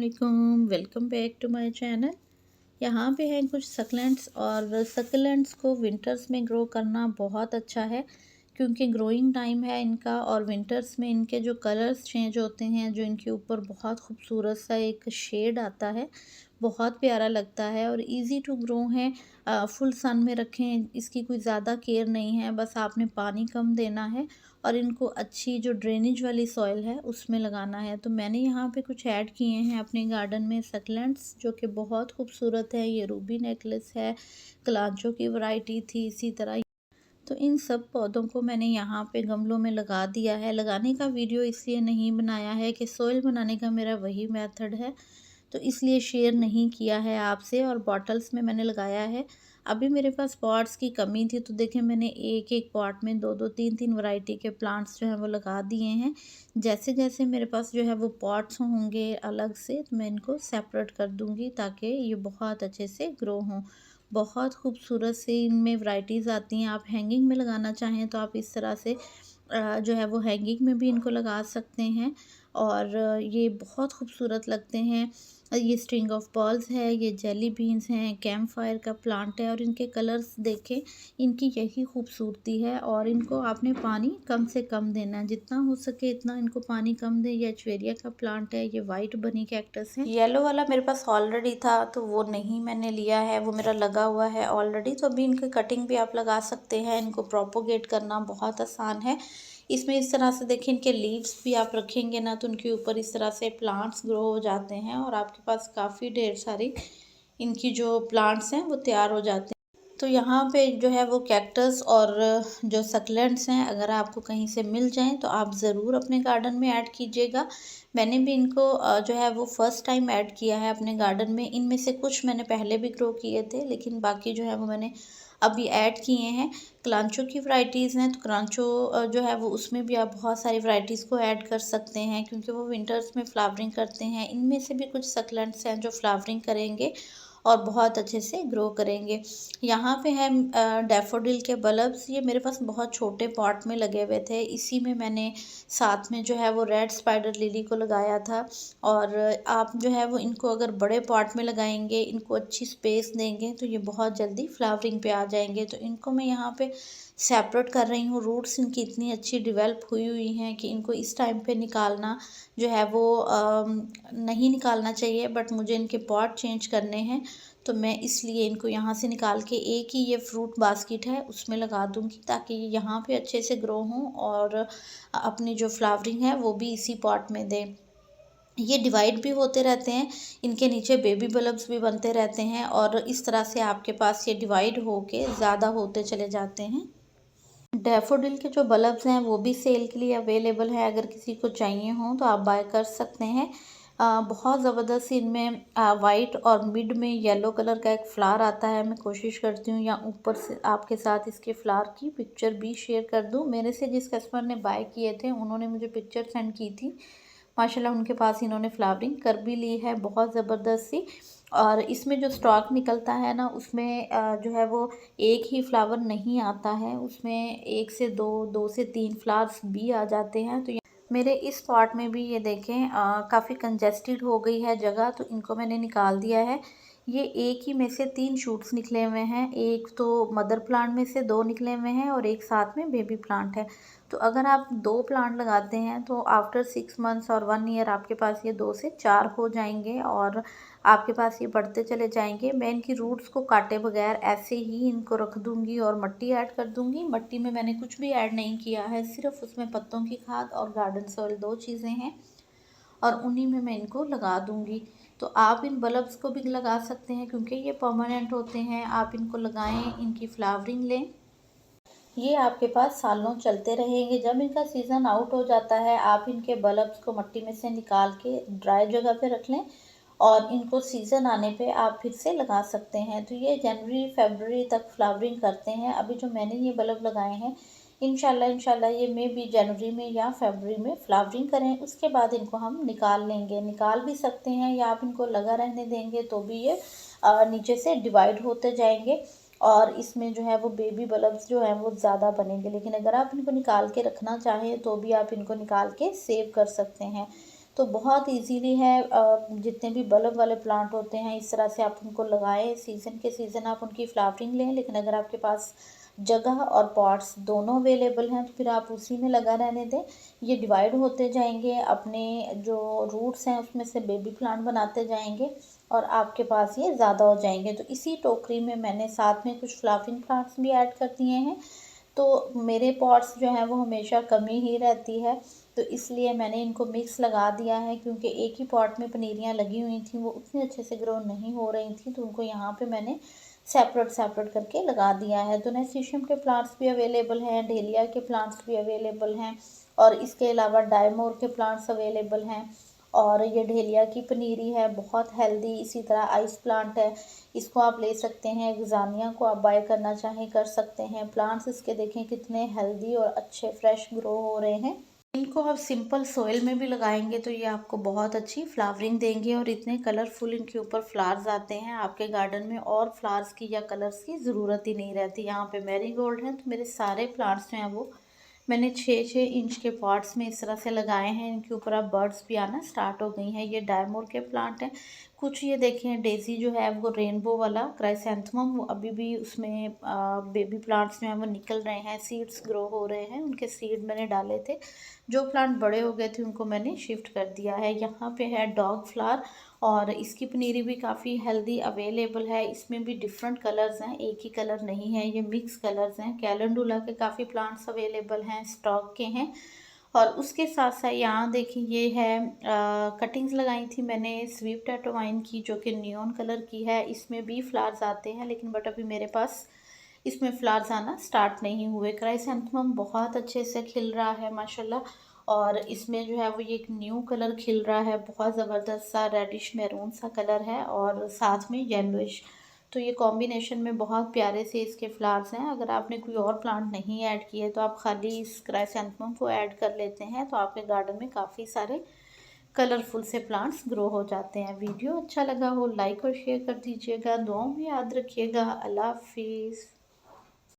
वालेकुम, welcome back to my channel. यहाँ पे हैं कुछ सक्लेंट्स और सक्लेंट्स को विंटर्स में ग्रो करना बहुत अच्छा है क्योंकि ग्रोइंग टाइम है इनका और विंटर्स में इनके जो कलर्स चेंज होते हैं, जो इनके ऊपर बहुत खूबसूरत सा एक शेड आता है, बहुत प्यारा लगता है और इजी टू ग्रो है। फुल सन में रखें, इसकी कोई ज़्यादा केयर नहीं है, बस आपने पानी कम देना है और इनको अच्छी जो ड्रेनेज वाली सॉइल है उसमें लगाना है। तो मैंने यहाँ पे कुछ ऐड किए हैं अपने गार्डन में सक्लेंट्स, जो कि बहुत खूबसूरत है। ये रूबी नेकलेस है, कलांचो की वैरायटी थी इसी तरह। तो इन सब पौधों को मैंने यहाँ पे गमलों में लगा दिया है। लगाने का वीडियो इसलिए नहीं बनाया है कि सॉइल बनाने का मेरा वही मेथड है, तो इसलिए शेयर नहीं किया है आपसे। और बॉटल्स में मैंने लगाया है। अभी मेरे पास पॉट्स की कमी थी, तो देखें मैंने एक एक पॉट में दो दो तीन तीन वैरायटी के प्लांट्स जो हैं वो लगा दिए हैं। जैसे जैसे मेरे पास जो है वो पॉट्स होंगे अलग से, तो मैं इनको सेपरेट कर दूंगी ताकि ये बहुत अच्छे से ग्रो हों। बहुत खूबसूरत से इनमें वैरायटीज़ आती हैं। आप हैंगिंग में लगाना चाहें तो आप इस तरह से जो है वो हैंगिंग में भी इनको लगा सकते हैं और ये बहुत खूबसूरत लगते हैं। ये स्ट्रिंग ऑफ पर्ल्स है, ये जेली बीन्स हैं, कैंप फायर का प्लांट है और इनके कलर्स देखें, इनकी यही खूबसूरती है। और इनको आपने पानी कम से कम देना है, जितना हो सके इतना इनको पानी कम दें। ये एचवेरिया का प्लांट है, ये वाइट बनी कैक्टस है। येलो वाला मेरे पास ऑलरेडी था तो वो नहीं मैंने लिया है, वो मेरा लगा हुआ है ऑलरेडी। तो अभी इनकी कटिंग भी आप लगा सकते हैं। इनको प्रोपोगेट करना बहुत आसान है। इसमें इस तरह से देखिए, इनके लीव्स भी आप रखेंगे ना तो उनके ऊपर इस तरह से प्लांट्स ग्रो हो जाते हैं और आपके पास काफ़ी ढेर सारी इनकी जो प्लांट्स हैं वो तैयार हो जाते हैं। तो यहाँ पे जो है वो कैक्टस और जो सक्लेंट्स हैं, अगर आपको कहीं से मिल जाएं तो आप ज़रूर अपने गार्डन में ऐड कीजिएगा। मैंने भी इनको जो है वो फर्स्ट टाइम ऐड किया है अपने गार्डन में। इनमें से कुछ मैंने पहले भी ग्रो किए थे, लेकिन बाकी जो है वो मैंने अभी ऐड किए हैं। क्लांचो की वैरायटीज़ हैं, तो क्लांचो जो है वो उसमें भी आप बहुत सारी वैरायटीज़ को ऐड कर सकते हैं क्योंकि वो विंटर्स में फ्लावरिंग करते हैं। इनमें से भी कुछ सक्लेंट्स हैं जो फ्लावरिंग करेंगे और बहुत अच्छे से ग्रो करेंगे। यहाँ पे है डैफोडिल के बल्ब्स। ये मेरे पास बहुत छोटे पॉट में लगे हुए थे, इसी में मैंने साथ में जो है वो रेड स्पाइडर लिली को लगाया था। और आप जो है वो इनको अगर बड़े पॉट में लगाएंगे, इनको अच्छी स्पेस देंगे तो ये बहुत जल्दी फ्लावरिंग पे आ जाएंगे। तो इनको मैं यहाँ पे सेपरेट कर रही हूँ। रूट्स इनकी इतनी अच्छी डेवलप हुई हुई हैं कि इनको इस टाइम पे निकालना जो है वो नहीं निकालना चाहिए, बट मुझे इनके पॉट चेंज करने हैं तो मैं इसलिए इनको यहाँ से निकाल के एक ही ये फ्रूट बास्केट है उसमें लगा दूँगी ताकि ये यहाँ पे अच्छे से ग्रो हों और अपनी जो फ्लावरिंग है वो भी इसी पॉट में दें। ये डिवाइड भी होते रहते हैं, इनके नीचे बेबी बल्ब्स भी बनते रहते हैं और इस तरह से आपके पास ये डिवाइड होके ज़्यादा होते चले जाते हैं। डैफोडिल के जो बल्ब्स हैं वो भी सेल के लिए अवेलेबल है, अगर किसी को चाहिए हो तो आप बाय कर सकते हैं। बहुत ज़बरदस्त इनमें वाइट और मिड में येलो कलर का एक फ्लावर आता है। मैं कोशिश करती हूँ या ऊपर से आपके साथ इसके फ्लावर की पिक्चर भी शेयर कर दूँ। मेरे से जिस कस्टमर ने बाय किए थे उन्होंने मुझे पिक्चर सेंड की थी। माशाल्लाह उनके पास इन्होंने फ्लावरिंग कर भी ली है बहुत ज़बरदस्त सी। और इसमें जो स्टॉक निकलता है ना उसमें जो है वो एक ही फ्लावर नहीं आता है, उसमें एक से दो, दो से तीन फ्लावर्स भी आ जाते हैं। तो मेरे इस पॉट में भी ये देखें काफ़ी कंजेस्टेड हो गई है जगह, तो इनको मैंने निकाल दिया है। ये एक ही में से तीन शूट्स निकले हुए हैं, एक तो मदर प्लांट में से दो निकले हुए हैं और एक साथ में बेबी प्लांट है। तो अगर आप दो प्लांट लगाते हैं तो आफ्टर 6 मंथ्स और 1 ईयर आपके पास ये 2 से 4 हो जाएंगे और आपके पास ये बढ़ते चले जाएंगे। मैं इनकी रूट्स को काटे बगैर ऐसे ही इनको रख दूंगी और मट्टी ऐड कर दूंगी। मट्टी में मैंने कुछ भी ऐड नहीं किया है, सिर्फ उसमें पत्तों की खाद और गार्डन सॉइल, दो चीज़ें हैं और उन्हीं में मैं इनको लगा दूंगी। तो आप इन बल्ब्स को भी लगा सकते हैं क्योंकि ये परमानेंट होते हैं। आप इनको लगाएं, इनकी फ्लावरिंग लें, ये आपके पास सालों चलते रहेंगे। जब इनका सीज़न आउट हो जाता है आप इनके बल्ब्स को मिट्टी में से निकाल के ड्राई जगह पे रख लें और इनको सीज़न आने पे आप फिर से लगा सकते हैं। तो ये जनवरी फरवरी तक फ्लावरिंग करते हैं। अभी जो मैंने ये बल्ब लगाए हैं, इंशाल्लाह ये मे भी जनवरी में या फरवरी में फ्लावरिंग करें। उसके बाद इनको हम निकाल लेंगे, निकाल भी सकते हैं या आप इनको लगा रहने देंगे तो भी ये नीचे से डिवाइड होते जाएंगे और इसमें जो है वो बेबी बल्ब्स जो हैं वो ज़्यादा बनेंगे। लेकिन अगर आप इनको निकाल के रखना चाहें तो भी आप इनको निकाल के सेव कर सकते हैं। तो बहुत इजीली है। जितने भी बल्ब वाले प्लांट होते हैं इस तरह से आप उनको लगाएं, सीज़न के सीज़न आप उनकी फ्लावरिंग लें। लेकिन अगर आपके पास जगह और पॉट्स दोनों अवेलेबल हैं तो फिर आप उसी में लगा रहने दें। ये डिवाइड होते जाएंगे, अपने जो रूट्स हैं उसमें से बेबी प्लांट बनाते जाएंगे और आपके पास ये ज़्यादा हो जाएंगे। तो इसी टोकरी में मैंने साथ में कुछ फ्लावरिंग प्लांट्स भी ऐड कर दिए हैं। तो मेरे पॉट्स जो हैं वो हमेशा कमी ही रहती है, तो इसलिए मैंने इनको मिक्स लगा दिया है। क्योंकि एक ही पॉट में पनीरियाँ लगी हुई थी, वो उतने अच्छे से ग्रो नहीं हो रही थी, तो उनको यहाँ पे मैंने सेपरेट सेपरेट करके लगा दिया है। तो नैसीशियम के प्लांट्स भी अवेलेबल हैं, डेलिया के प्लांट्स भी अवेलेबल हैं और इसके अलावा डायमोर के प्लांट्स अवेलेबल हैं। और ये डेलिया की पनीरी है, बहुत हेल्दी। इसी तरह आइस प्लांट है, इसको आप ले सकते हैं। गुजानिया को आप बाय करना चाहें कर सकते हैं। प्लांट्स इसके देखें कितने हेल्दी और अच्छे फ्रेश ग्रो हो रहे हैं। इनको आप सिंपल सोइल में भी लगाएंगे तो ये आपको बहुत अच्छी फ्लावरिंग देंगे और इतने कलरफुल इनके ऊपर फ्लावर्स आते हैं, आपके गार्डन में और फ्लावर्स की या कलर्स की ज़रूरत ही नहीं रहती। यहाँ पे मैरीगोल्ड है, तो मेरे सारे प्लांट्स जो हैं वो मैंने 6-6 इंच के पॉट्स में इस तरह से लगाए हैं। इनके ऊपर अब बर्ड्स भी आना स्टार्ट हो गई हैं। ये डायमोर के प्लांट हैं। कुछ ये देखें डेजी जो है वो रेनबो वाला क्राइसेंथेमम, वो अभी भी उसमें बेबी प्लांट्स जो हैं वो निकल रहे हैं, सीड्स ग्रो हो रहे हैं। उनके सीड मैंने डाले थे, जो प्लांट बड़े हो गए थे उनको मैंने शिफ्ट कर दिया है। यहाँ पे है डॉग फ्लावर और इसकी पनीरी भी काफ़ी हेल्दी अवेलेबल है। इसमें भी डिफरेंट कलर्स हैं, एक ही कलर नहीं है, ये मिक्स कलर्स हैं। कैलेंडुला के काफ़ी प्लांट्स अवेलेबल हैं, स्टॉक के हैं। और उसके साथ साथ यहाँ देखिए ये है कटिंग्स लगाई थी मैंने स्वीट टैटोवाइन की, जो कि नियॉन कलर की है। इसमें भी फ्लावर्स आते हैं लेकिन बट अभी मेरे पास इसमें फ्लावर्स आना स्टार्ट नहीं हुए। क्राइसेंथेमम बहुत अच्छे से खिल रहा है माशाल्लाह। और इसमें जो है वो ये एक न्यू कलर खिल रहा है, बहुत ज़बरदस्त सा रेडिश मैरून सा कलर है और साथ में येलोइश। तो ये कॉम्बिनेशन में बहुत प्यारे से इसके फ्लावर्स हैं। अगर आपने कोई और प्लांट नहीं ऐड किए तो आप खाली इस क्राइसेंथेमम को ऐड कर लेते हैं तो आपके गार्डन में काफ़ी सारे कलरफुल से प्लांट्स ग्रो हो जाते हैं। वीडियो अच्छा लगा हो लाइक और शेयर कर दीजिएगा, दुआओं में याद रखिएगा। अल्लाह हाफिज़।